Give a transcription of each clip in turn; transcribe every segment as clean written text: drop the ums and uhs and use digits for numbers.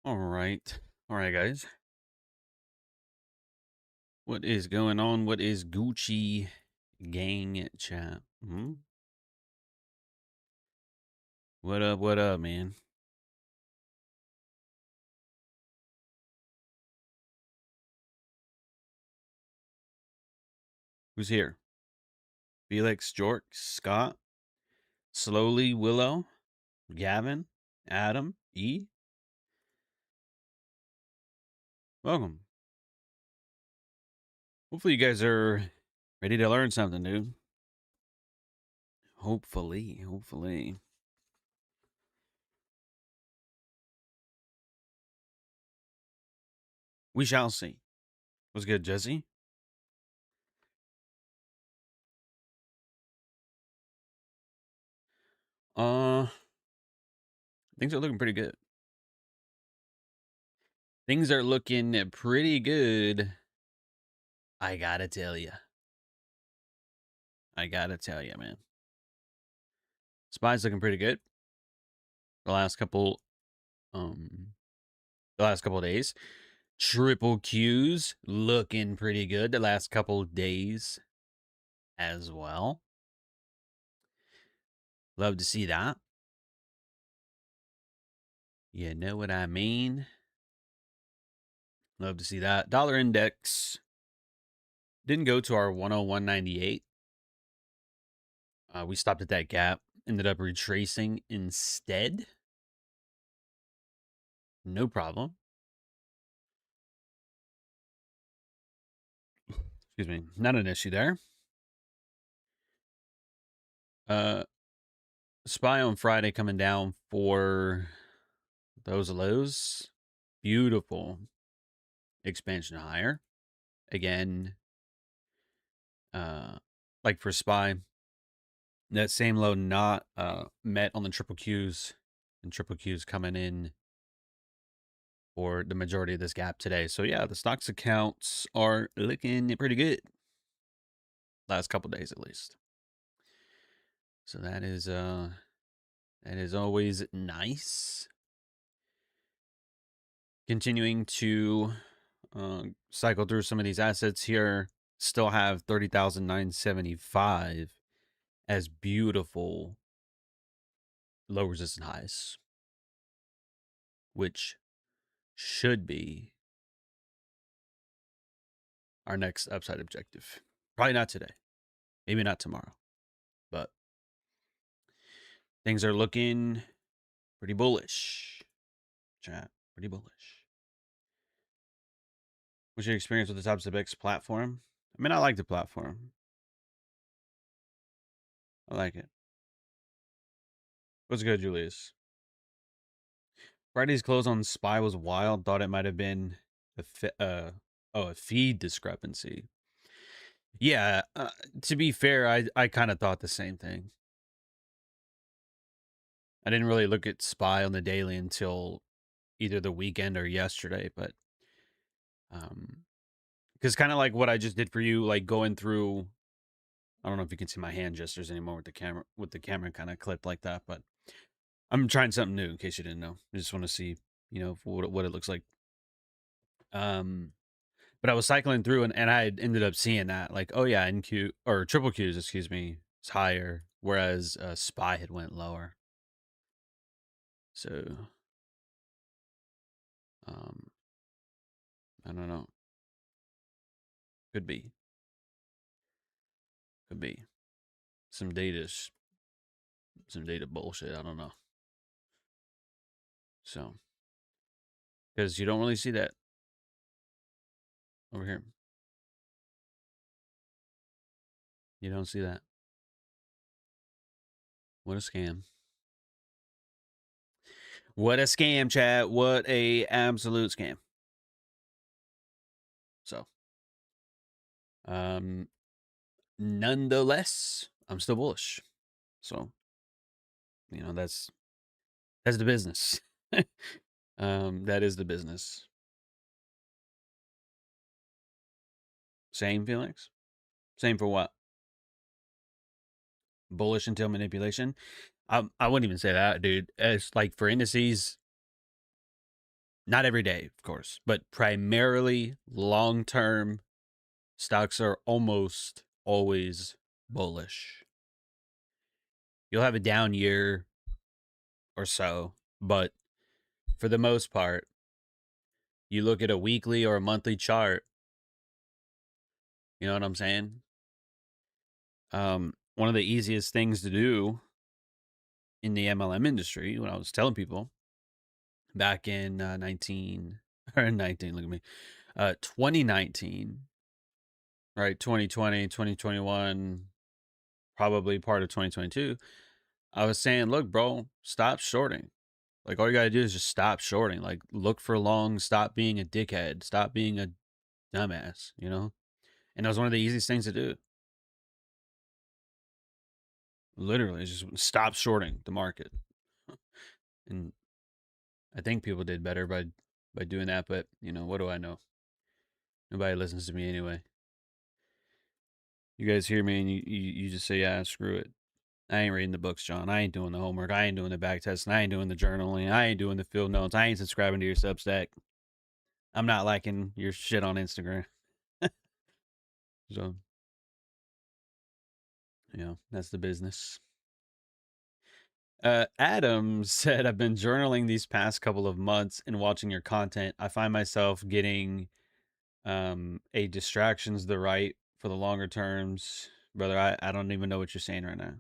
All right. All right, guys. What is going on? What is Gucci gang chat? What up? What up, man? Who's here? Felix, Jork, Scott, Slowly, Willow, Gavin, Adam, E. Welcome. Hopefully you guys are ready to learn something, dude. Hopefully. We shall see. What's good, Jesse? Things are looking pretty good. Things are looking pretty good. I gotta tell you. Man. Spy's looking pretty good. The last couple of days. Triple Q's looking pretty good the last couple of days as well. Love to see that. You know what I mean? Love to see that. Dollar index didn't go to our 101.98. We stopped at that gap. Ended up retracing instead. No problem. Excuse me. Not an issue there. Spy on Friday coming down for those lows. Beautiful expansion higher. Again, like for Spy, that same low not met on the triple Qs, and triple Qs coming in for the majority of this gap today. So yeah, the stocks accounts are looking pretty good. Last couple days at least. So that is always nice. Continuing to cycle through some of these assets here. Still have 30,975 as beautiful low resistance highs, which should be our next upside objective. Probably not today. Maybe not tomorrow. But things are looking pretty bullish. Chat, pretty bullish. What's your experience with the Top X platform? I mean, I like the platform. I like it. What's good, Julius? Friday's close on SPY was wild. Thought it might have been a feed discrepancy. Yeah, to be fair, I kind of thought the same thing. I didn't really look at SPY on the daily until either the weekend or yesterday, but because kind of like what I just did for you, like going through. I don't know if you can see my hand gestures anymore with the camera kind of clipped like that, but I'm trying something new in case you didn't know. I just want to see, what it looks like. But I was cycling through and I ended up seeing that like, oh yeah, NQ or triple Qs, excuse me, is higher, whereas SPY had went lower. So, I don't know. Could be. Could be. Some data bullshit. I don't know. So, because you don't really see that over here. You don't see that. What a scam. What a scam, chat. What a absolute scam. So, nonetheless, I'm still bullish. So, that's the business. That is the business. Same, Felix? Same for what? Bullish until manipulation? I wouldn't even say that, dude. It's like for indices, not every day, of course, but primarily long-term stocks are almost always bullish. You'll have a down year or so, but for the most part, you look at a weekly or a monthly chart, you know what I'm saying? One of the easiest things to do in the MLM industry, when I was telling people back in 19 or 19, look at me, 2019, right? 2020, 2021, probably part of 2022. I was saying, look, bro, stop shorting. Like, all you got to do is just stop shorting. Like, look for long, stop being a dickhead, stop being a dumbass, And that was one of the easiest things to do. Literally, just stop shorting the market. And I think people did better by doing that, but what do I know? Nobody listens to me anyway. You guys hear me and you just say, yeah, screw it. I ain't reading the books, John. I ain't doing the homework. I ain't doing the back testing. I ain't doing the journaling. I ain't doing the field notes. I ain't subscribing to your Substack. I'm not liking your shit on Instagram. So, that's the business. Adam said, I've been journaling these past couple of months and watching your content. I find myself getting a distraction's the right for the longer terms. Brother, I don't even know what you're saying right now.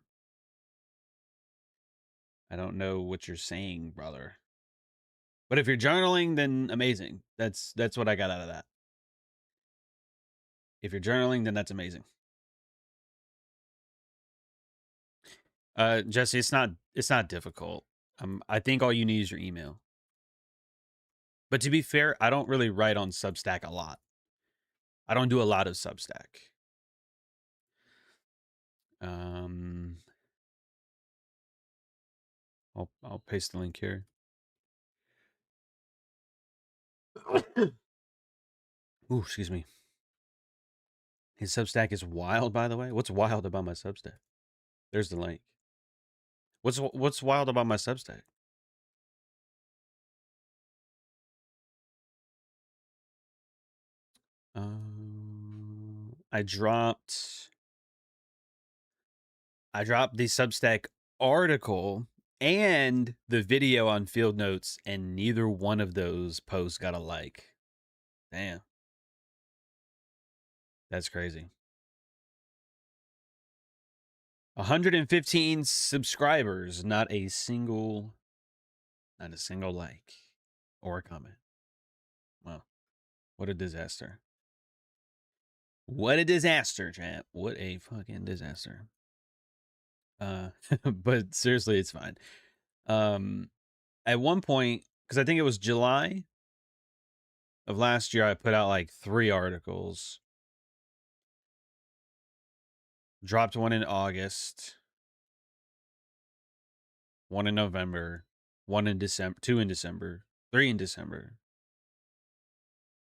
I don't know what you're saying, brother. But if you're journaling, then amazing. That's what I got out of that. If you're journaling, then that's amazing. Jesse, it's not difficult. I think all you need is your email. But to be fair, I don't really write on Substack a lot. I don't do a lot of Substack. I'll paste the link here. Ooh, excuse me. His Substack is wild, by the way. What's wild about my Substack? There's the link. What's wild about my Substack? I dropped the Substack article and the video on Field Notes, and neither one of those posts got a like. Damn. That's crazy. 115 subscribers, not a single like or a comment. Wow. What a disaster. What a disaster, chat. What a fucking disaster. But seriously, it's fine. At one point, because I think it was July of last year, I put out like 3 articles. Dropped one in August, one in November, one in December, 2 in December, 3 in December.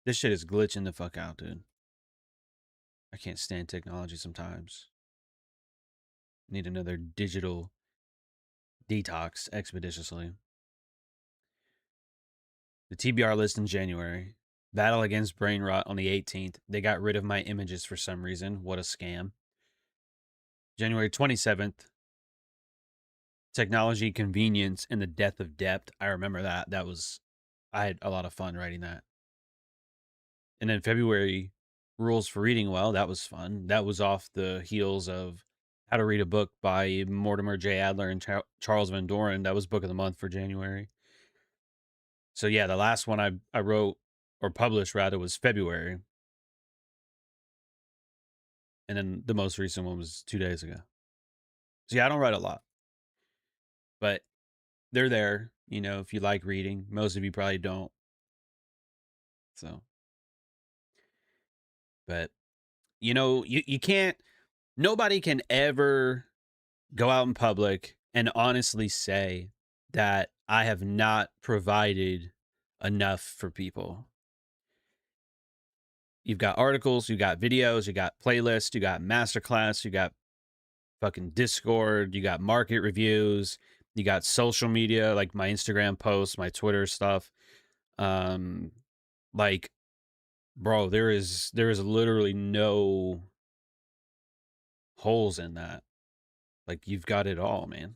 This shit is glitching the fuck out, dude. I can't stand technology sometimes. Need another digital detox expeditiously. The TBR list in January. Battle against brain rot on the 18th. They got rid of my images for some reason. What a scam. January 27th. Technology, convenience, and the death of depth. I remember that. I had a lot of fun writing that. And then February, rules for reading well. That was fun. That was off the heels of How to Read a Book by Mortimer J. Adler and Charles Van Doren. That was book of the month for January. So yeah, the last one I wrote or published rather was February. And then the most recent one was 2 days ago. So yeah, I don't write a lot, but they're there, you know, if you like reading. Most of you probably don't. So, but you know, you can't, nobody can ever go out in public and honestly say that I have not provided enough for people. You've got articles, you got videos, you got playlists, you got masterclass, you got fucking Discord, you got market reviews, you got social media like my Instagram posts, my Twitter stuff. Like, bro, there is literally no holes in that. Like, you've got it all, man.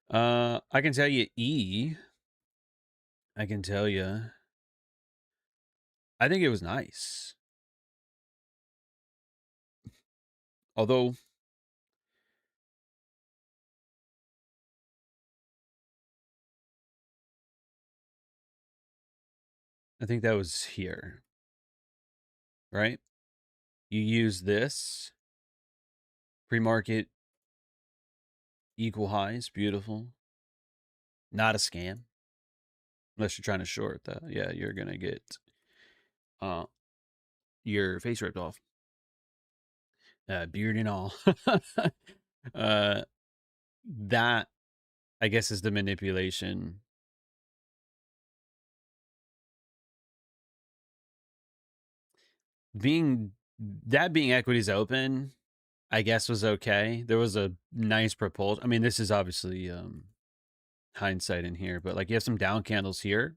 I can tell you I can tell you. I think it was nice. Although I think that was here. Right? You use this pre-market equal highs, beautiful. Not a scam. Unless you're trying to short that. Yeah, you're going to get your face ripped off. Beard and all. That, I guess, is the manipulation. Being equities open, I guess, was okay. There was a nice propulsion. I mean, this is obviously hindsight in here, but like you have some down candles here,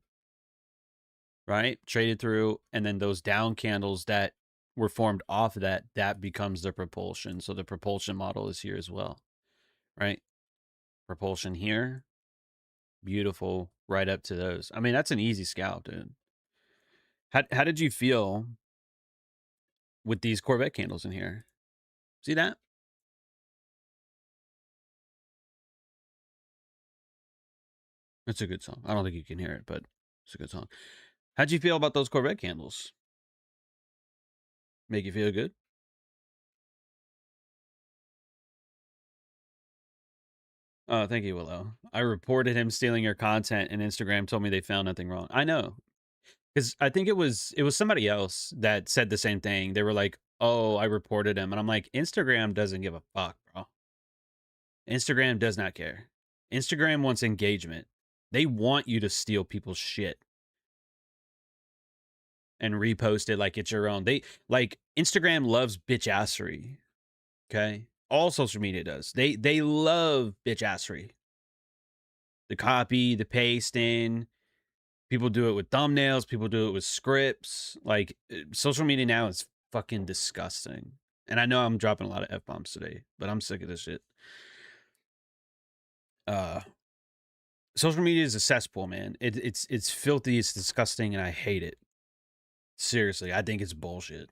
right? Traded through, and then those down candles that were formed off of that becomes the propulsion. So the propulsion model is here as well, right? Propulsion here, beautiful, right up to those. I mean, that's an easy scalp, dude. How did you feel with these Corvette candles in here? See that? It's a good song. I don't think you can hear it, but it's a good song. How'd you feel about those Corvette candles? Make you feel good? Oh, thank you, Willow. I reported him stealing your content, and Instagram told me they found nothing wrong. I know, because I think it was somebody else that said the same thing. They were like, "Oh, I reported him," and I'm like, Instagram doesn't give a fuck, bro. Instagram does not care. Instagram wants engagement. They want you to steal people's shit and repost it like it's your own. They like Instagram loves bitchassery. Okay, all social media does. They love bitchassery. The copy, the pasting. People do it with thumbnails. People do it with scripts. Like social media now is fucking disgusting. And I know I'm dropping a lot of F-bombs today, but I'm sick of this shit. Social media is a cesspool, man. It's filthy, it's disgusting, and I hate it. Seriously, I think it's bullshit.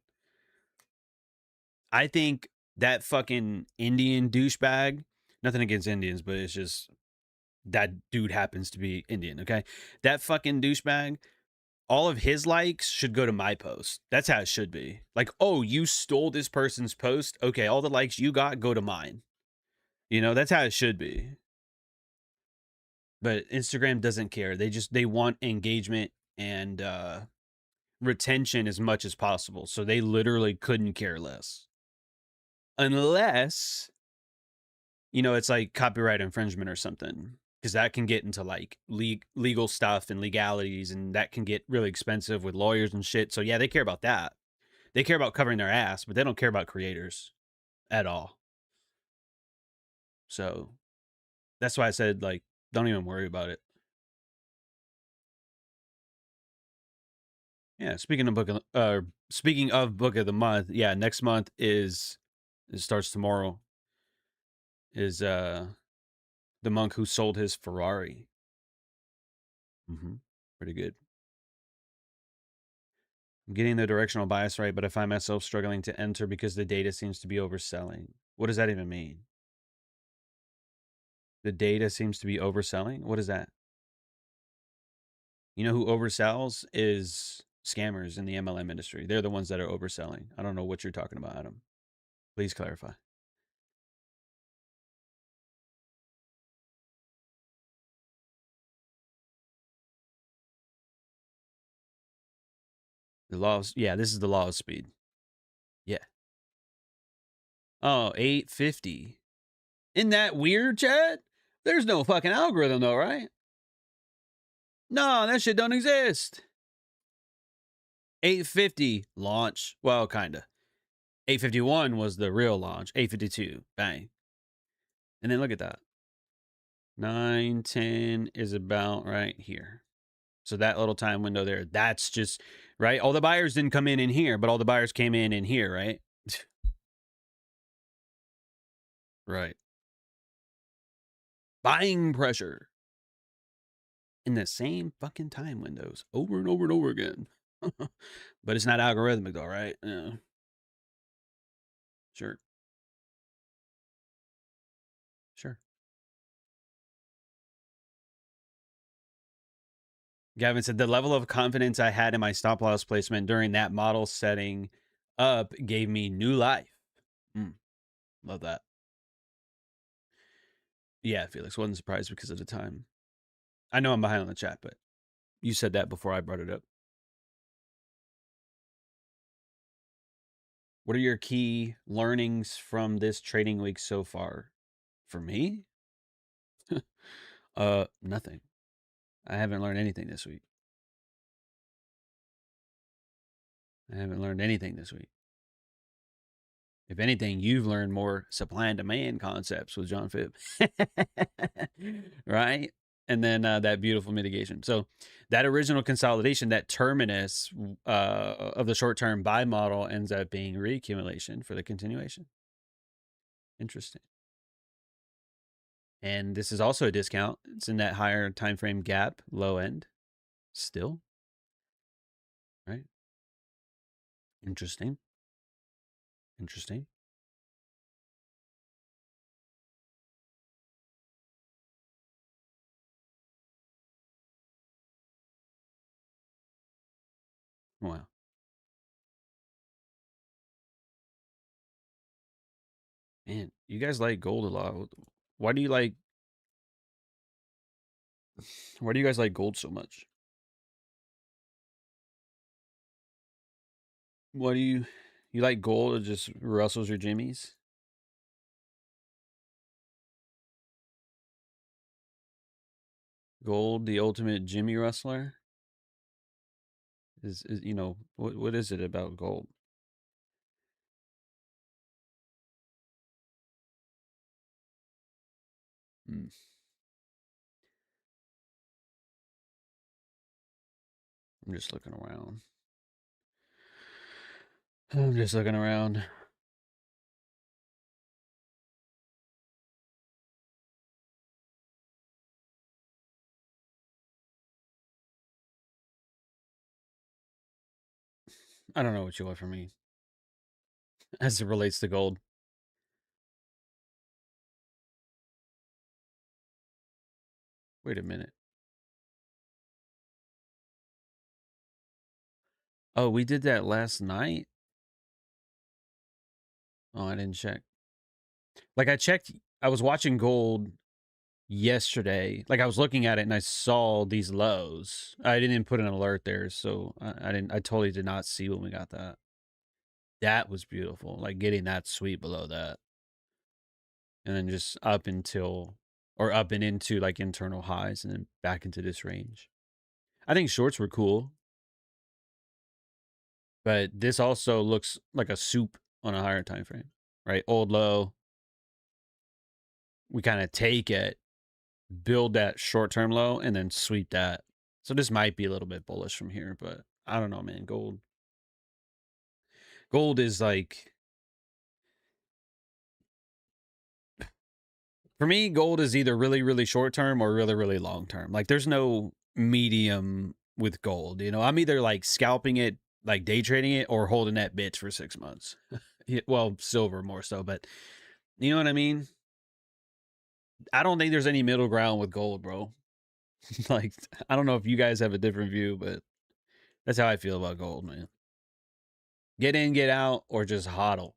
I think that fucking Indian douchebag, nothing against Indians, but it's just that dude happens to be Indian, okay? That fucking douchebag, all of his likes should go to my post. That's how it should be. Like, oh, you stole this person's post? Okay, all the likes you got go to mine. You know, that's how it should be. But Instagram doesn't care. They want engagement and retention as much as possible. So they literally couldn't care less. Unless, you know, it's like copyright infringement or something. Because that can get into like legal stuff and legalities, and that can get really expensive with lawyers and shit. So yeah, they care about that. They care about covering their ass, but they don't care about creators at all. So that's why I said, like, don't even worry about it. Yeah, speaking of book of the month, yeah, next month it starts tomorrow. Is the monk who sold his Ferrari. Pretty good. I'm getting the directional bias right, but I find myself struggling to enter because the data seems to be overselling. What does that even mean? The data seems to be overselling? What is that? You know who oversells is scammers in the MLM industry. They're the ones that are overselling. I don't know what you're talking about, Adam. Please clarify. The law of, yeah, this is the law of speed. Yeah. Oh, 850. Isn't that weird, Chad? There's no fucking algorithm though, right? No, that shit don't exist. 850 launch. Well, kinda. 851 was the real launch. 852, bang. And then look at that. 910 is about right here. So that little time window there, that's just right. All the buyers didn't come in here, but all the buyers came in here, right? Right. Buying pressure in the same fucking time windows over and over and over again. But it's not algorithmic though, right? Yeah. Sure. Sure. Gavin said the level of confidence I had in my stop loss placement during that model setting up gave me new life. Love that. Yeah, Felix, wasn't surprised because of the time. I know I'm behind on the chat, but you said that before I brought it up. What are your key learnings from this trading week so far? For me? Nothing. I haven't learned anything this week. I haven't learned anything this week. If anything, you've learned more supply and demand concepts with John Phibb. Right? And then that beautiful mitigation. So that original consolidation, that terminus of the short-term buy model ends up being reaccumulation for the continuation. Interesting. And this is also a discount. It's in that higher time frame gap, low end still. Right? Interesting. Interesting. Wow. Man, you guys like gold a lot. Why do you guys like gold so much? Why do you like gold or just Russells or Jimmies? Gold, the ultimate Jimmy Rustler. Is you know what is it about gold? Hmm. I'm just looking around. I'm just looking around. I don't know what you want from me as it relates to gold. Wait a minute. Oh, we did that last night? Oh, I didn't check. Like I checked, I was watching gold yesterday. Like I was looking at it and I saw these lows. I didn't put an alert there, so I didn't. I totally did not see when we got that. That was beautiful. Like getting that sweep below that, and then just up until or up and into like internal highs, and then back into this range. I think shorts were cool, but this also looks like a soup on a higher time frame, right? Old low. We kind of take it, build that short term low, and then sweep that. So this might be a little bit bullish from here, but I don't know, man. Gold is like, for me, gold is either really, really short term or really, really long term. Like there's no medium with gold. You know, I'm either like scalping it, like day trading it, or holding that bitch for 6 months. Well, silver more so, but you know what I mean? I don't think there's any middle ground with gold, bro. Like, I don't know if you guys have a different view, but that's how I feel about gold, man. Get in, get out, or just hodl.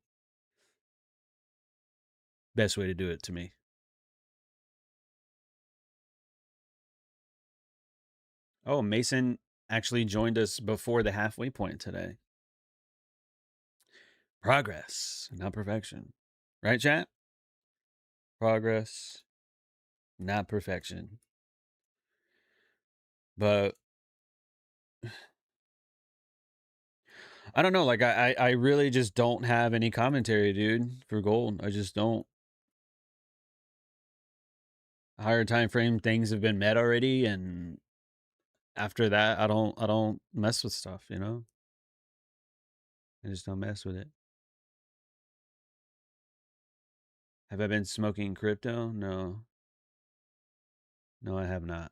Best way to do it to me. Oh, Mason actually joined us before the halfway point today. Progress, not perfection. Right, chat? Progress, not perfection. But I don't know. Like, I really just don't have any commentary, dude, for gold. I just don't. Higher time frame things have been met already, and after that, I don't mess with stuff, you know? I just don't mess with it. Have I been smoking crypto? No. No, I have not.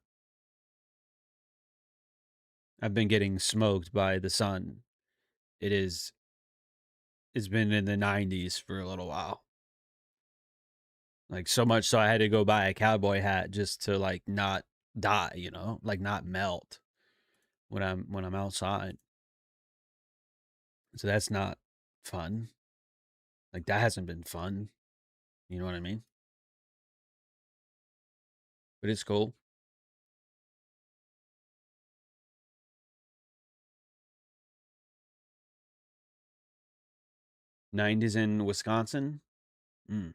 I've been getting smoked by the sun. It is it's been in the 90s for a little while. Like so much so I had to go buy a cowboy hat just to like not die, you know, like not melt when I'm outside. So that's not fun. Like that hasn't been fun. You know what I mean? But it's cool. 90s in Wisconsin. Mm.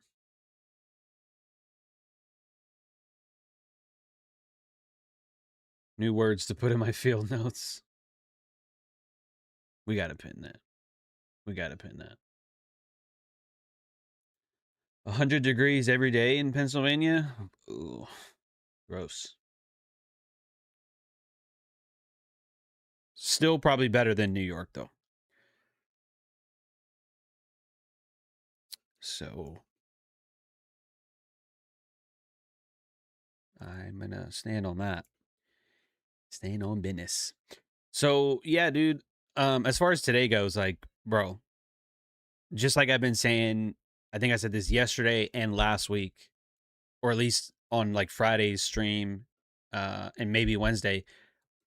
New words to put in my field notes. We got to pin that. We got to pin that. 100 degrees every day in Pennsylvania. Ooh, gross. Still probably better than New York though. So I'm gonna stand on that. Stand on business. So yeah, dude. As far as today goes, like, bro, just like I've been saying, I think I said this yesterday and last week, or at least on like Friday's stream, and maybe Wednesday.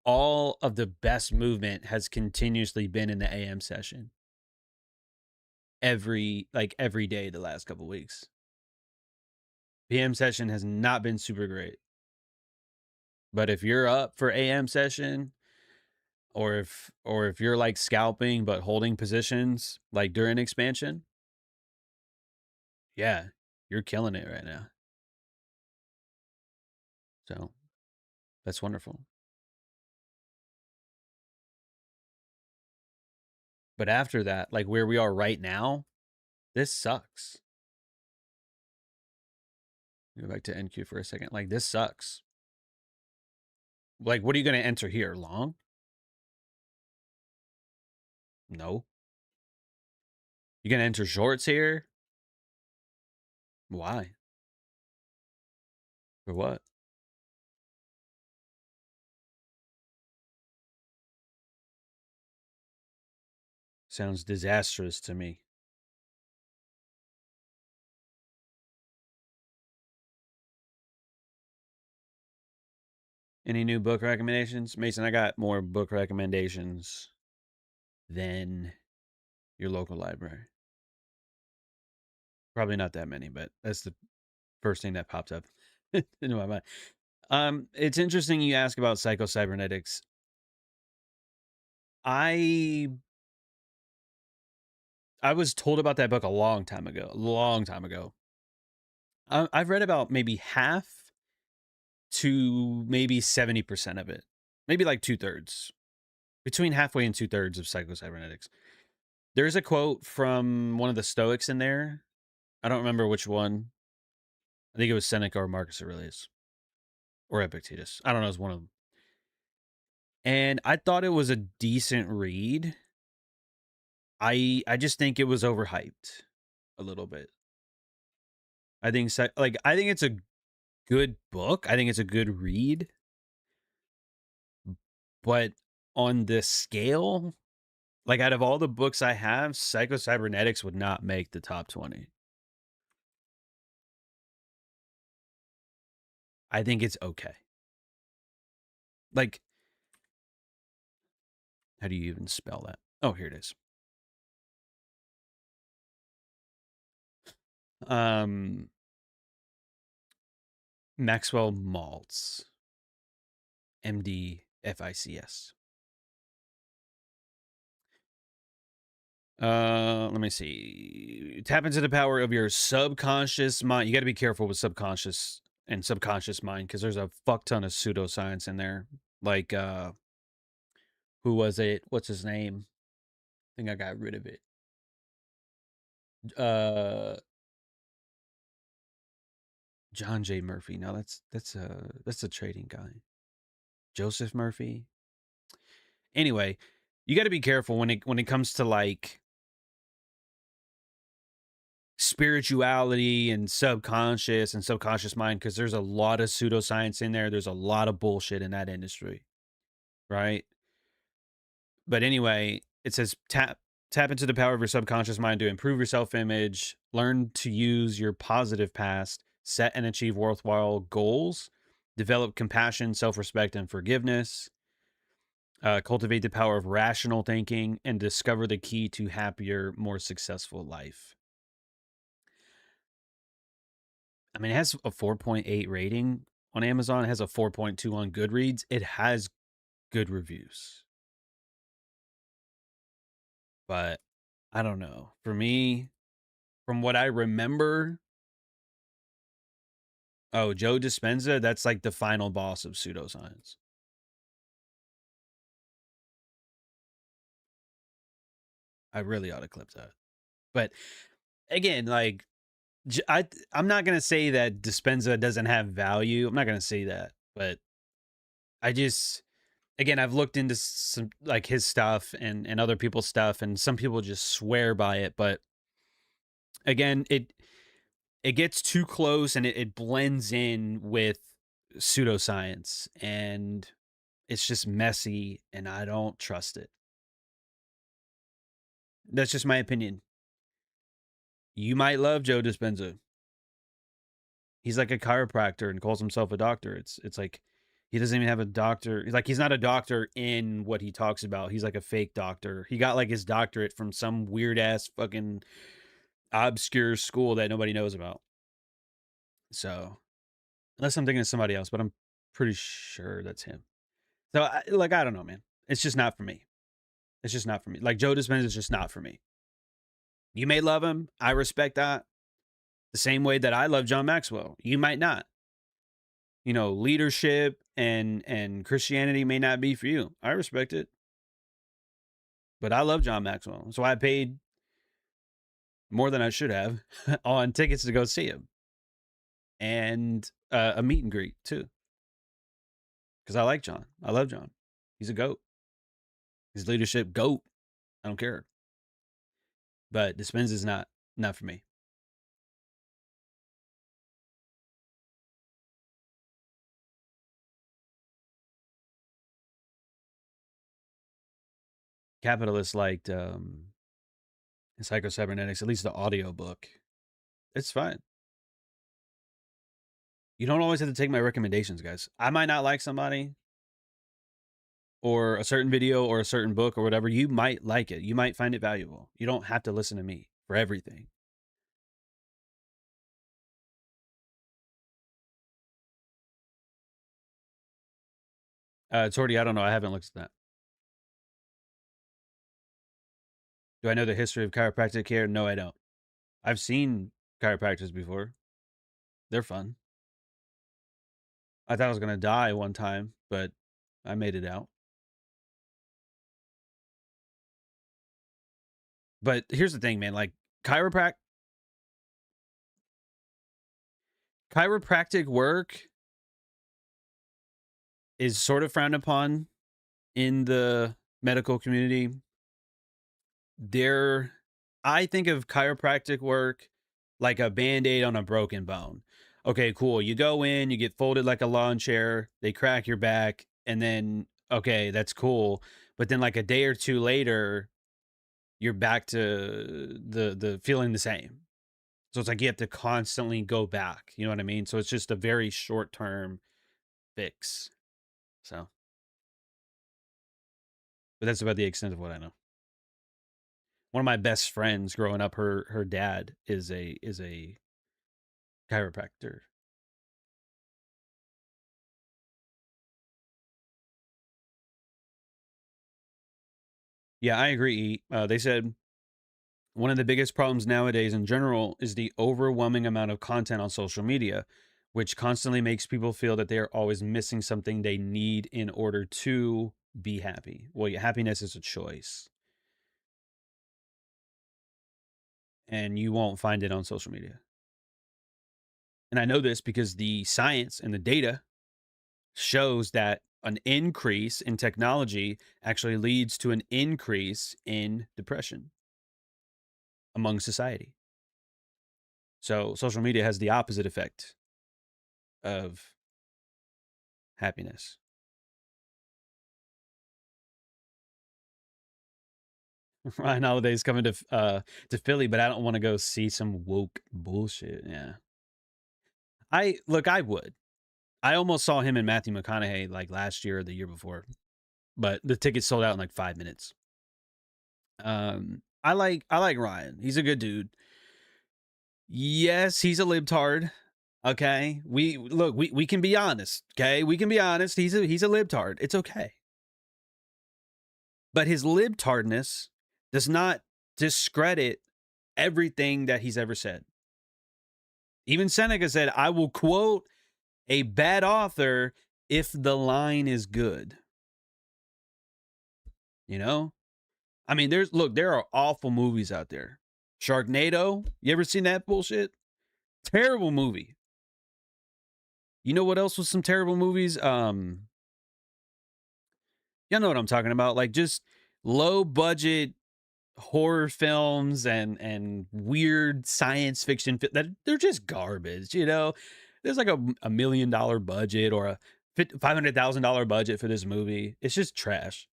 All of the best movement has continuously been in the AM session. Every day the last couple weeks. PM session has not been super great. But if you're up for AM session, or if you're like scalping but holding positions like during expansion, yeah, you're killing it right now. So That's wonderful. But after that, like where we are right now, this sucks. Go back to NQ for a second. Like, this sucks. Like, what are you going to enter here? Long? No. You going to enter shorts here? Why? For what? Sounds disastrous to me. Any new book recommendations? Mason, I got more book recommendations than your local library. Probably not that many, but that's the first thing that popped up into my mind. It's interesting you ask about psycho-cybernetics. I was told about that book a long time ago. I've read about maybe half to maybe 70% of it, maybe like 2/3, between halfway and 2/3 of psycho-cybernetics. There's a quote from one of the Stoics in there. I don't remember which one. I think it was Seneca or Marcus Aurelius or Epictetus. I don't know. It was one of them. And I thought it was a decent read. I just think it was overhyped a little bit. I think it's a good book. I think it's a good read. But on this scale, like out of all the books I have, Psycho-Cybernetics would not make the top 20. I think it's okay. Like, how do you even spell that? Oh, here it is. Maxwell Maltz, MD, FICS. Let me see. Tap into the power of your subconscious mind. You got to be careful with subconscious and subconscious mind because there's a fuck ton of pseudoscience in there. Like, who was it? What's his name? I think I got rid of it. John J. Murphy. No, that's a trading guy. Joseph Murphy. Anyway, you got to be careful when it comes to like spirituality and subconscious mind because there's a lot of pseudoscience in there. There's a lot of bullshit in that industry, right? But anyway, it says tap into the power of your subconscious mind to improve your self-image, learn to use your positive past, set and achieve worthwhile goals, develop compassion, self-respect, and forgiveness, cultivate the power of rational thinking, and discover the key to happier, more successful life. I mean, it has a 4.8 rating on Amazon. It has a 4.2 on Goodreads. It has good reviews. But I don't know. For me, from what I remember, Joe Dispenza, that's like the final boss of pseudoscience. I really ought to clip that. But again, like, I'm not going to say that Dispenza doesn't have value. I'm not going to say that. But I just, again, I've looked into some like his stuff and other people's stuff, and some people just swear by it. But again, it gets too close and it blends in with pseudoscience, and it's just messy, and I don't trust it. That's just my opinion. You might love Joe Dispenza. He's like a chiropractor and calls himself a doctor. It's like he doesn't even have a doctor. He's not a doctor in what he talks about. He's like a fake doctor. He got like his doctorate from some weird ass fucking obscure school that nobody knows about. So, unless I'm thinking of somebody else, but I'm pretty sure that's him. So, I don't know, man. It's just not for me. It's just not for me. Like, Joe Dispenza is just not for me. You may love him. I respect that. The same way that I love John Maxwell. You might not. You know, leadership, and Christianity may not be for you. I respect it. But I love John Maxwell. So I paid more than I should have on tickets to go see him. And a meet and greet too. Because I like John. I love John. He's a goat. His leadership goat. I don't care. But Dispenza is not for me. Capitalists liked Psycho-Cybernetics, at least the audio book. It's fine. You don't always have to take my recommendations, guys. I might not like somebody or a certain video or a certain book or whatever. You might like it. You might find it valuable. You don't have to listen to me for everything. Torty, I don't know. I haven't looked at that. Do I know the history of chiropractic care? No, I don't. I've seen chiropractors before. They're fun. I thought I was going to die one time, but I made it out. But here's the thing, man. Like, chiropractic work is sort of frowned upon in the medical community. I think of chiropractic work like a Band-Aid on a broken bone. Okay, cool. You go in, you get folded like a lawn chair, they crack your back, and then, okay, that's cool. But then like a day or two later, you're back to the feeling the same. So it's like you have to constantly go back. You know what I mean? So it's just a very short-term fix. So, but that's about the extent of what I know. One of my best friends growing up, her dad is a chiropractor. Yeah, I agree. They said one of the biggest problems nowadays in general is the overwhelming amount of content on social media, which constantly makes people feel that they are always missing something they need in order to be happy. Well, happiness is a choice, and you won't find it on social media. And I know this because the science and the data shows that an increase in technology actually leads to an increase in depression among society. So social media has the opposite effect of happiness. Ryan Holiday's coming to Philly, but I don't want to go see some woke bullshit. Yeah. I would. I almost saw him and Matthew McConaughey like last year or the year before, but the tickets sold out in like 5 minutes. I like Ryan. He's a good dude. Yes, he's a libtard. Okay. We can be honest. Okay. We can be honest. He's a libtard. It's okay. But his libtardness does not discredit everything that he's ever said. Even Seneca said, I will quote a bad author if the line is good. You know? I mean, there are awful movies out there. Sharknado, you ever seen that bullshit? Terrible movie. You know what else was some terrible movies? Y'all know what I'm talking about. Like just low budget horror films and weird science fiction that they're just garbage, you know. There's like a $1 million budget or a $500,000 budget for this movie. It's just trash.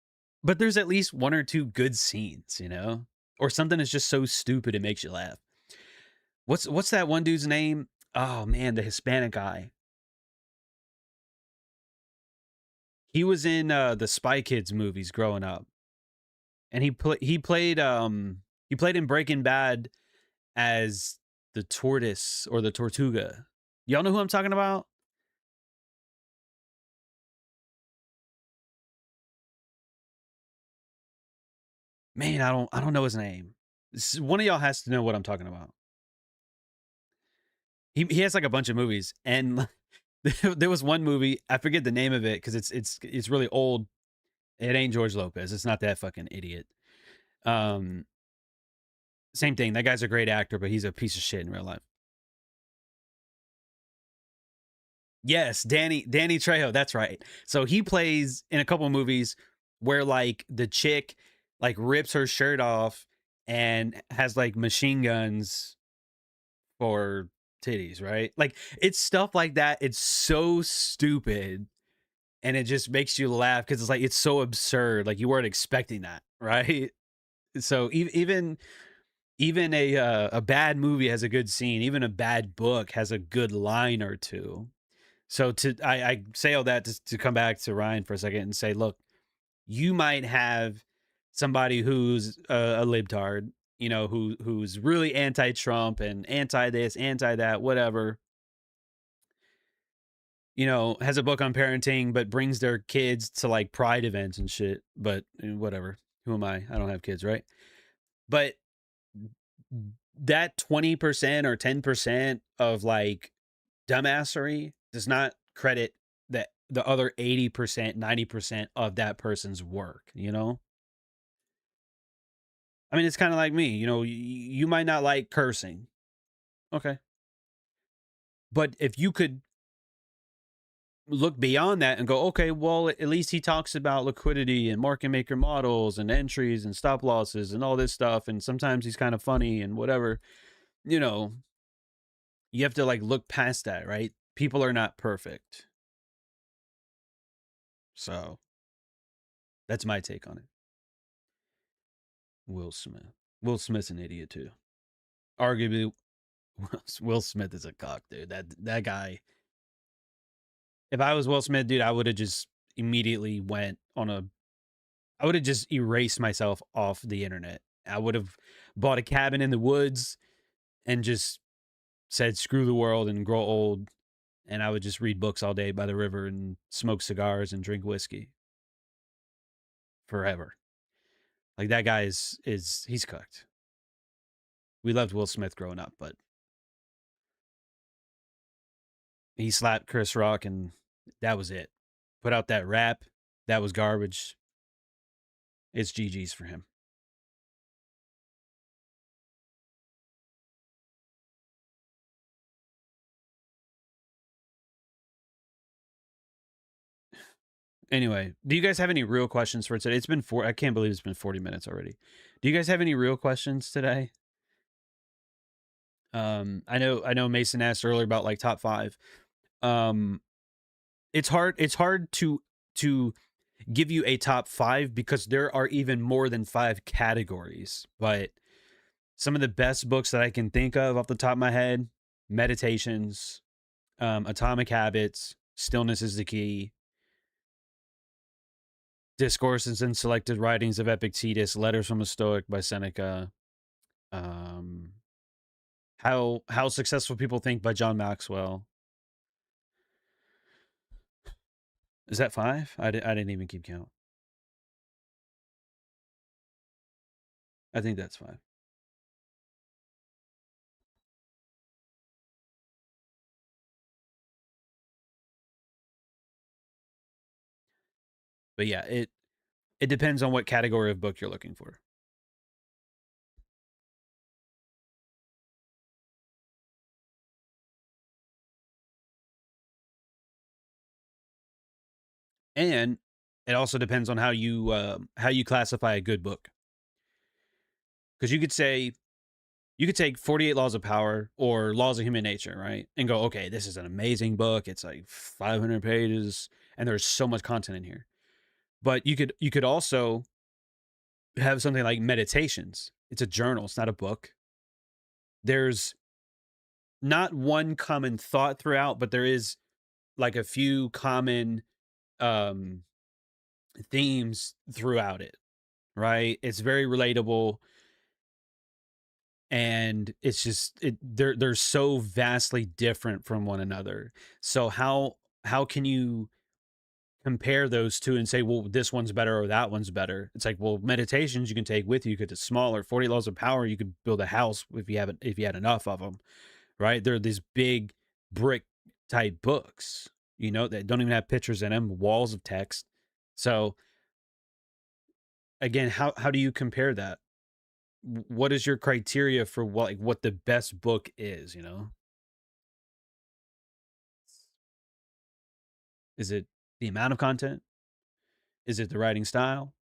But there's at least one or two good scenes, you know, or something that's just so stupid it makes you laugh. What's that one dude's name? Oh man, the Hispanic guy. He was in the Spy Kids movies growing up, and he played in Breaking Bad as the tortoise or the tortuga. Y'all know who I'm talking about? Man, I don't know his name. One of y'all has to know what I'm talking about. He has like a bunch of movies, and There was one movie, I forget the name of it because it's really old. It ain't George Lopez. It's not that fucking idiot. Um, Same thing. That guy's a great actor, but he's a piece of shit in real life. Yes, Danny Trejo. That's right. So he plays in a couple movies where like the chick like rips her shirt off and has like machine guns for titties, right? Like it's stuff like that. It's so stupid, and it just makes you laugh because it's like it's so absurd. Like you weren't expecting that, right? So even a bad movie has a good scene. Even a bad book has a good line or two. So I say all that to come back to Ryan for a second and say, look, you might have somebody who's a libtard, you know, who's really anti-Trump and anti this, anti that, whatever. You know, has a book on parenting, but brings their kids to like pride events and shit. But whatever. Who am I? I don't have kids, right? But that 20% or 10% of like dumbassery does not credit that the other 80%, 90% of that person's work, you know? I mean, it's kind of like me, you know, you might not like cursing. Okay. But if you could look beyond that and go, okay, well, at least he talks about liquidity and market maker models and entries and stop losses and all this stuff. And sometimes he's kind of funny and whatever, you know, you have to like look past that, right? People are not perfect. So that's my take on it. Will Smith. Will Smith's an idiot too. Arguably, Will Smith is a cock, dude. That guy. If I was Will Smith, dude, I would have just immediately went on a. I would have just erased myself off the internet. I would have bought a cabin in the woods and just said screw the world and grow old. And I would just read books all day by the river and smoke cigars and drink whiskey forever. Like that guy is he's cooked. We loved Will Smith growing up, but he slapped Chris Rock and that was it. Put out that rap, that was garbage. It's GG's for him. Anyway, do you guys have any real questions for today? It's been I can't believe it's been 40 minutes already. Do you guys have any real questions today? I know Mason asked earlier about like top 5. Um it's hard to give you a top 5 because there are even more than 5 categories. But some of the best books that I can think of off the top of my head, Meditations, Atomic Habits, Stillness is the Key, Discourses and Selected Writings of Epictetus, Letters from a Stoic by Seneca, um, How Successful People Think by John Maxwell. Is that 5? I didn't even keep count. I think that's 5. But yeah, it depends on what category of book you're looking for. And it also depends on how you classify a good book. Because you could take 48 Laws of Power or Laws of Human Nature, right? And go, okay, this is an amazing book. It's like 500 pages and there's so much content in here. But you could also have something like Meditations. It's a journal, it's not a book. There's not one common thought throughout, but there is like a few common um themes throughout it, right? It's very relatable and it's just they're so vastly different from one another. So how can you compare those two and say, well, this one's better or that one's better? It's like, well, Meditations you can take with you because it's smaller. 40 Laws of Power you could build a house if you had enough of them, right? They're these big brick type books. you know, that don't even have pictures in them, walls of text. So again, how do you compare that? What is your criteria for what the best book is, you know? Is it the amount of content? Is it the writing style?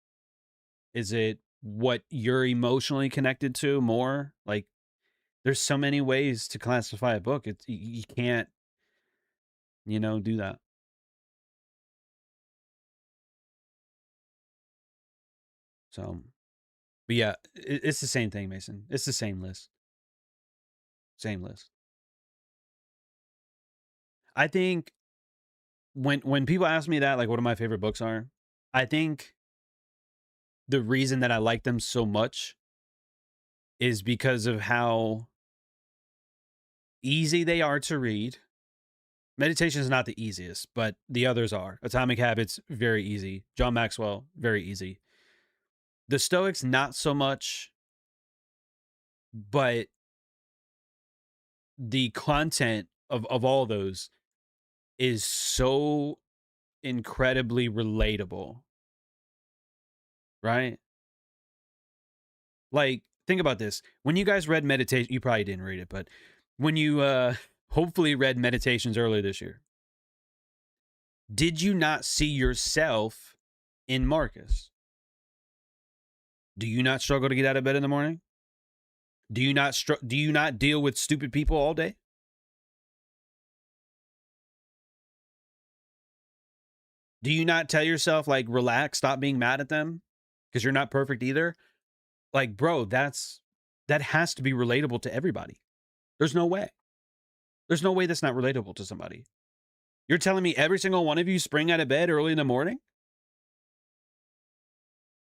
Is it what you're emotionally connected to more? Like there's so many ways to classify a book. It's you can't, you know, do that. So, but yeah, it's the same thing, Mason. It's the same list. Same list. I think when people ask me that, like what my favorite books are, I think the reason that I like them so much is because of how easy they are to read. Meditation is not the easiest, but the others are. Atomic Habits, very easy. John Maxwell, very easy. The Stoics, not so much, but the content of all those is so incredibly relatable, right? Like, think about this. When you guys read Meditation, you probably didn't read it, but when you hopefully read Meditations earlier this year, did you not see yourself in Marcus? Do you not struggle to get out of bed in the morning? Do you not deal with stupid people all day? Do you not tell yourself like relax, stop being mad at them because you're not perfect either? Like, bro, that has to be relatable to everybody. There's no way. There's no way that's not relatable to somebody. You're telling me every single one of you spring out of bed early in the morning?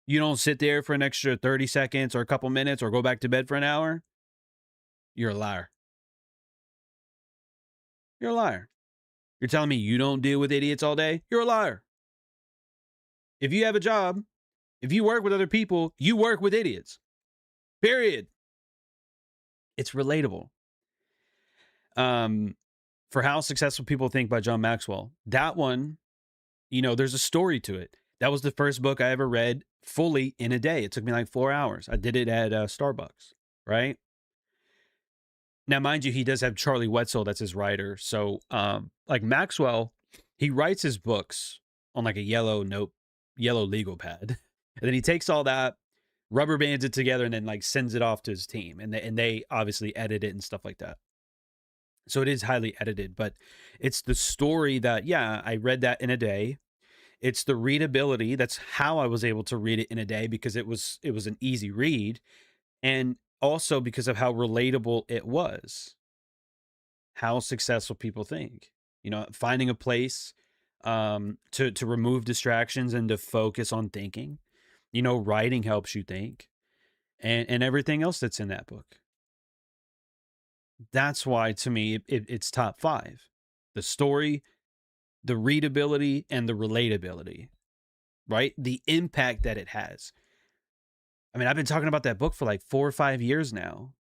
You don't sit there for an extra 30 seconds or a couple minutes or go back to bed for an hour? You're a liar. You're a liar. You're telling me you don't deal with idiots all day? You're a liar. If you have a job, if you work with other people, you work with idiots. Period. It's relatable. For How Successful People Think by John Maxwell. That one, you know, there's a story to it. That was the first book I ever read fully in a day. It took me like 4 hours. I did it at Starbucks, right? Now, mind you, he does have Charlie Wetzel, that's his writer. So, like Maxwell, he writes his books on like a yellow legal pad. And then he takes all that, rubber bands it together, and then like sends it off to his team. And they obviously edit it and stuff like that. So it is highly edited, but it's the story that, yeah, I read that in a day. It's the readability. That's how I was able to read it in a day because it was an easy read. And also because of how relatable it was. How successful people think. You know, finding a place to remove distractions and to focus on thinking. You know, writing helps you think. And everything else that's in that book. That's why to me it's top 5. The story, the readability, and the relatability, right? The impact that it has. I mean, I've been talking about that book for like 4 or 5 years now.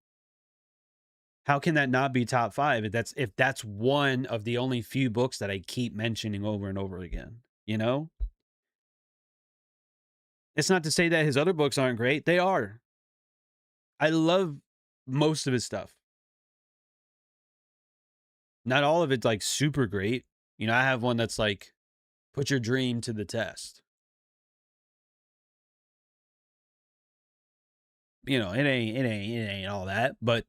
How can that not be top 5 if that's one of the only few books that I keep mentioning over and over again, you know? It's not to say that his other books aren't great. They are. I love most of his stuff. Not all of it's like super great. You know, I have one that's like put your dream to the test. You know, it ain't all that, but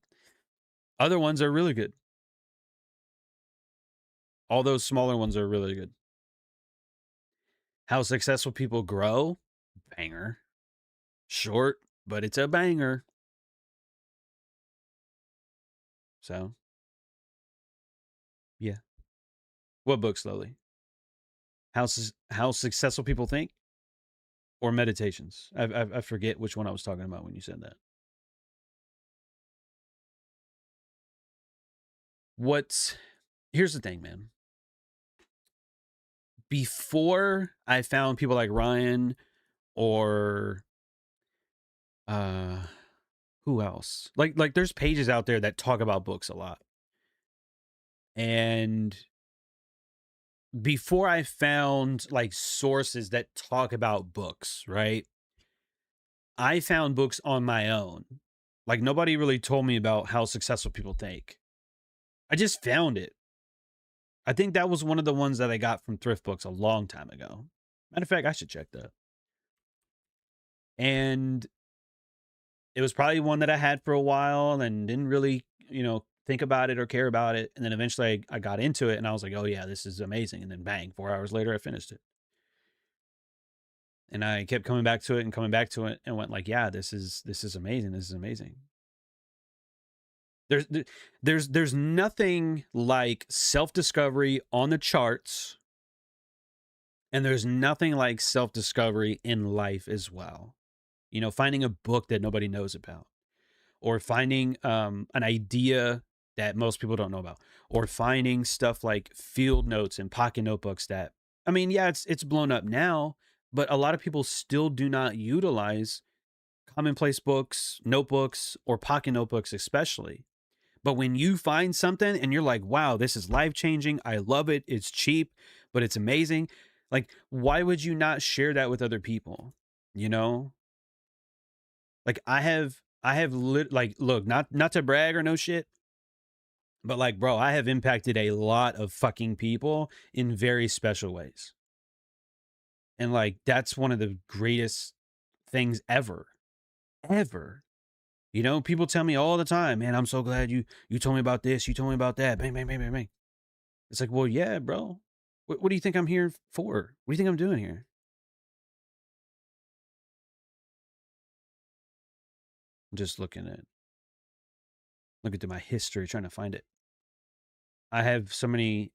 other ones are really good. All those smaller ones are really good. How Successful People Grow, banger. Short, but it's a banger. So, yeah. What book, slowly? How Successful People Think or Meditations? I forget which one I was talking about when you said that. Here's the thing, man. Before I found people like Ryan or who else? Like there's pages out there that talk about books a lot. And before I found like sources that talk about books, right? I found books on my own. Like nobody really told me about how successful people think. I just found it. I think that was one of the ones that I got from thrift books a long time ago. Matter of fact, I should check that. And it was probably one that I had for a while and didn't really, think about it or care about it. And then eventually I got into it and I was like, oh yeah, this is amazing. And then bang, 4 hours later, I finished it. And I kept coming back to it and coming back to it and went like, yeah, this is amazing. This is amazing. There's nothing like self-discovery on the charts, and there's nothing like self-discovery in life as well. Finding a book that nobody knows about, or finding an idea that most people don't know about, or finding stuff like field notes and pocket notebooks that, I mean, yeah, it's blown up now, but a lot of people still do not utilize commonplace books, notebooks, or pocket notebooks especially. But when you find something and you're like, wow, this is life-changing, I love it, it's cheap, but it's amazing. Like, why would you not share that with other people? Like look, not to brag or no shit, but like, bro, I have impacted a lot of fucking people in very special ways. And like, that's one of the greatest things ever. Ever. People tell me all the time, man, I'm so glad you told me about this, you told me about that. Bang, bang, bang, bang, bang. It's like, well, yeah, bro. What do you think I'm here for? What do you think I'm doing here? I'm just looking through my history, trying to find it. I have so many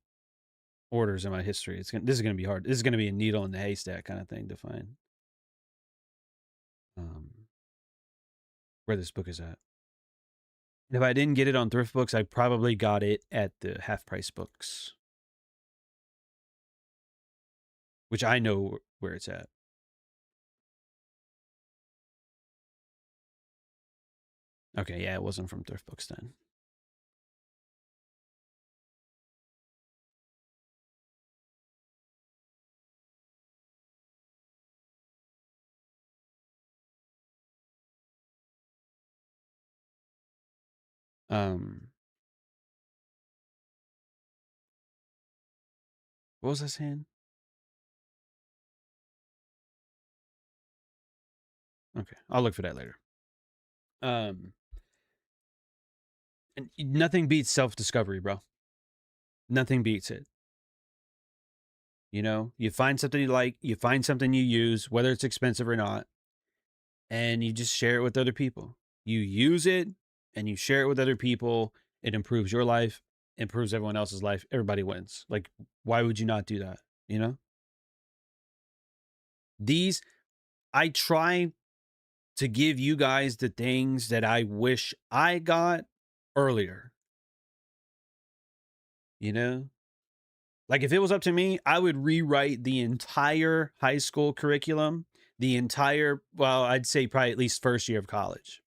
orders in my history. This is going to be hard. This is going to be a needle in the haystack kind of thing to find. Where this book is at. If I didn't get it on thrift books, I probably got it at the half price books, which I know where it's at. Okay, yeah, it wasn't from thrift books then. What was I saying? Okay, I'll look for that later. And nothing beats self-discovery, bro. Nothing beats it. You find something you like, you find something you use, whether it's expensive or not, and you just share it with other people. You use it and you share it with other people. It improves your life, improves everyone else's life. Everybody wins. Like, why would you not do that? I try to give you guys the things that I wish I got earlier. Like if it was up to me, I would rewrite the entire high school curriculum, I'd say probably at least first year of college.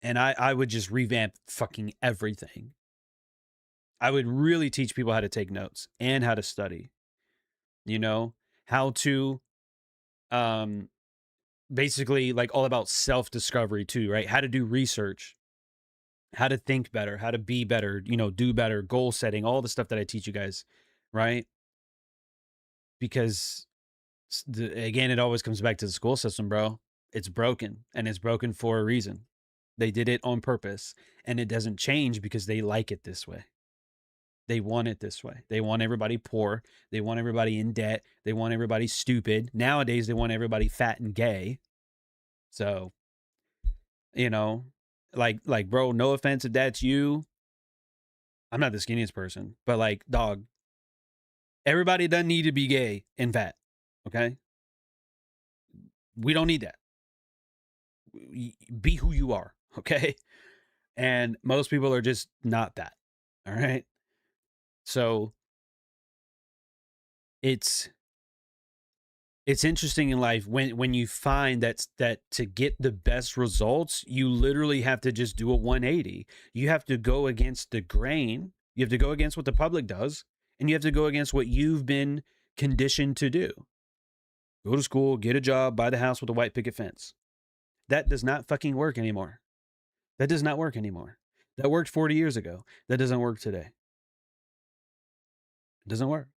And I would just revamp fucking everything. I would really teach people how to take notes and how to study, how to, basically like all about self-discovery too, right? How to do research, how to think better, how to be better, do better, goal setting, all the stuff that I teach you guys, right? Because again, it always comes back to the school system, bro. It's broken, and it's broken for a reason. They did it on purpose, and it doesn't change because they like it this way. They want it this way. They want everybody poor. They want everybody in debt. They want everybody stupid. Nowadays, they want everybody fat and gay. So, like, bro, no offense if that's you. I'm not the skinniest person, but like, dog, everybody doesn't need to be gay and fat. Okay. We don't need that. Be who you are. Okay. And most people are just not that. All right. So it's interesting in life when you find that to get the best results, you literally have to just do a 180. You have to go against the grain. You have to go against what the public does And you have to go against what you've been conditioned to do. Go to school, get a job, buy the house with a white picket fence. That does not fucking work anymore. That does not work anymore. That worked 40 years ago. That doesn't work today. It doesn't work.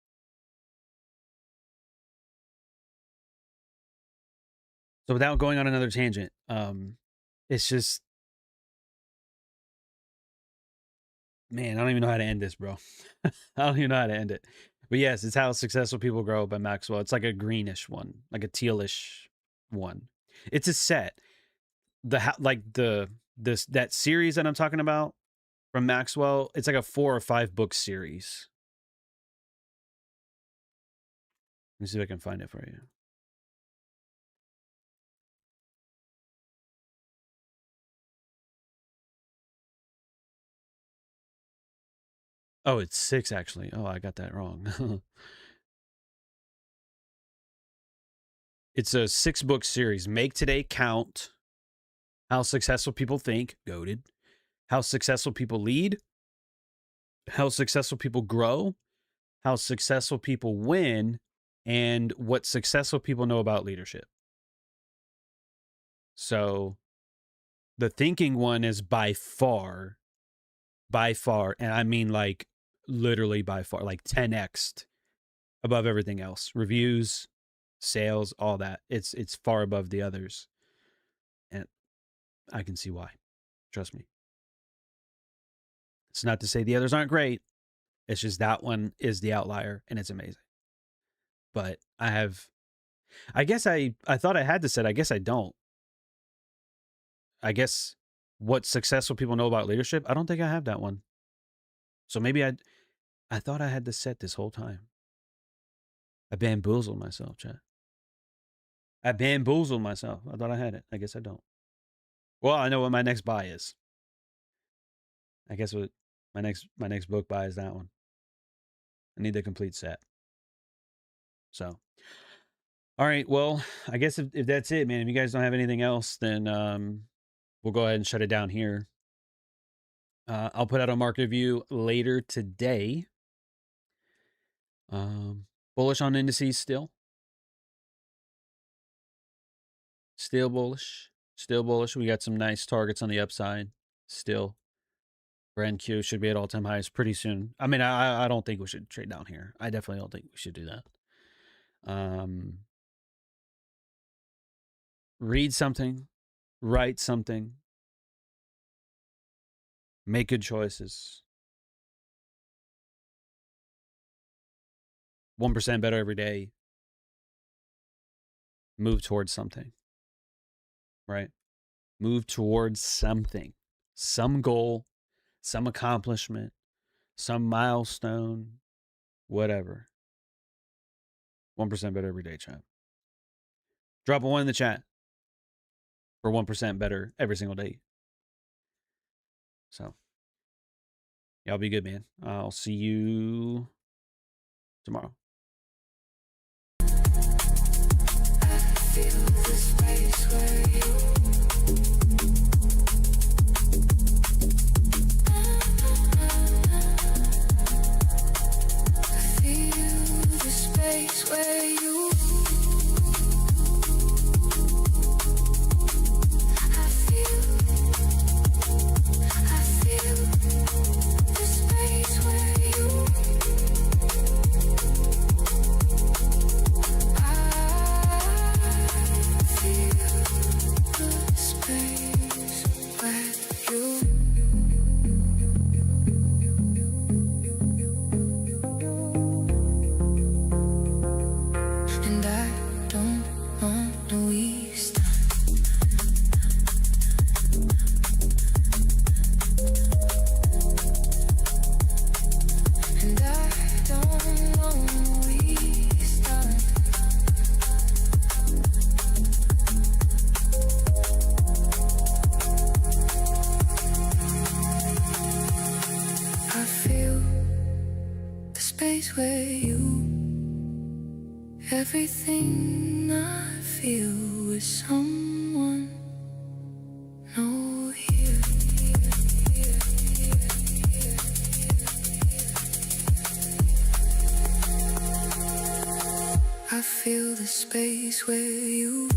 So without going on another tangent, it's just, man, I don't even know how to end this, bro. I don't even know how to end it. But yes, it's How Successful People Grow by Maxwell. It's like a greenish one, like a tealish one. It's a set. That series that I'm talking about from Maxwell, it's like a 4 or 5 book series. Let me see if I can find it for you. Oh, it's 6 actually. Oh, I got that wrong. It's a 6-book series. Make Today Count. How Successful People Think. Goated. How Successful People Lead. How Successful People Grow. How Successful People Win. And what successful people know about leadership. So the thinking one is by far, and I mean like literally by far, like 10x above everything else. Reviews, sales, all that. It's far above the others. And I can see why. Trust me. It's not to say the others aren't great. It's just that one is the outlier and it's amazing. But I guess I thought I had to say, I guess I don't. I guess what successful people know about leadership, I don't think I have that one. So maybe I thought I had this set this whole time. I bamboozled myself, chat. I bamboozled myself. I thought I had it. I guess I don't. Well, I know what my next buy is. I guess what my next book buy is that one. I need the complete set. So, all right. Well, I guess if that's it, man, if you guys don't have anything else, then we'll go ahead and shut it down here. I'll put out a market review later today. Bullish on indices still. Still bullish. Still bullish. We got some nice targets on the upside. Still. Brand Q should be at all-time highs pretty soon. I mean, I don't think we should trade down here. I definitely don't think we should do that. Read something. Write something. Make good choices. 1% better every day. Move towards something. Right? Move towards something. Some goal. Some accomplishment. Some milestone. Whatever. 1% better every day, chat. Drop a 1 in the chat for 1% better every single day. So, y'all be good, man. I'll see you tomorrow. Everything I feel is someone know here. space where you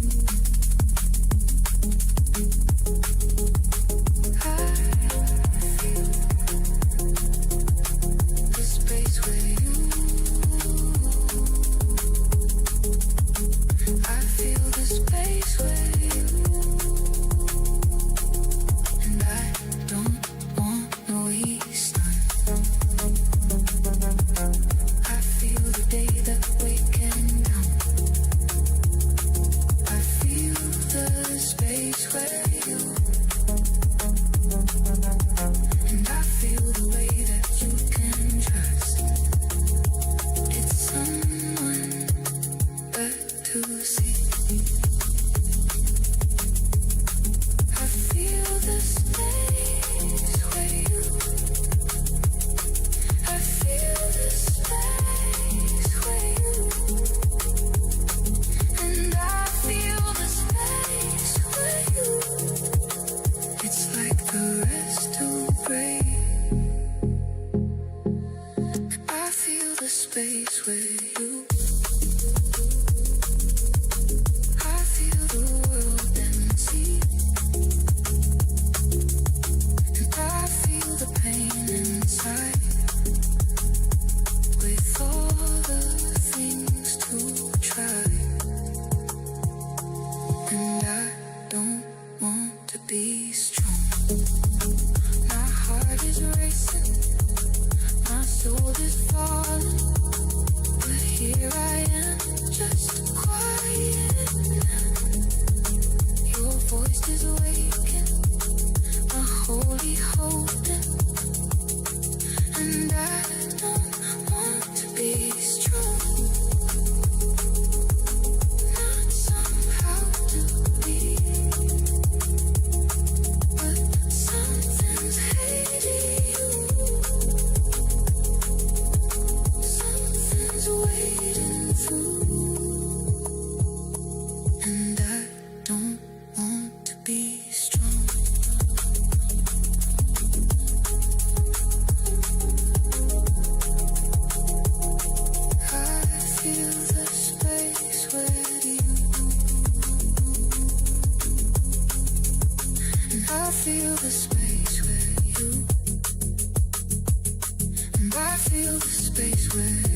feel the space where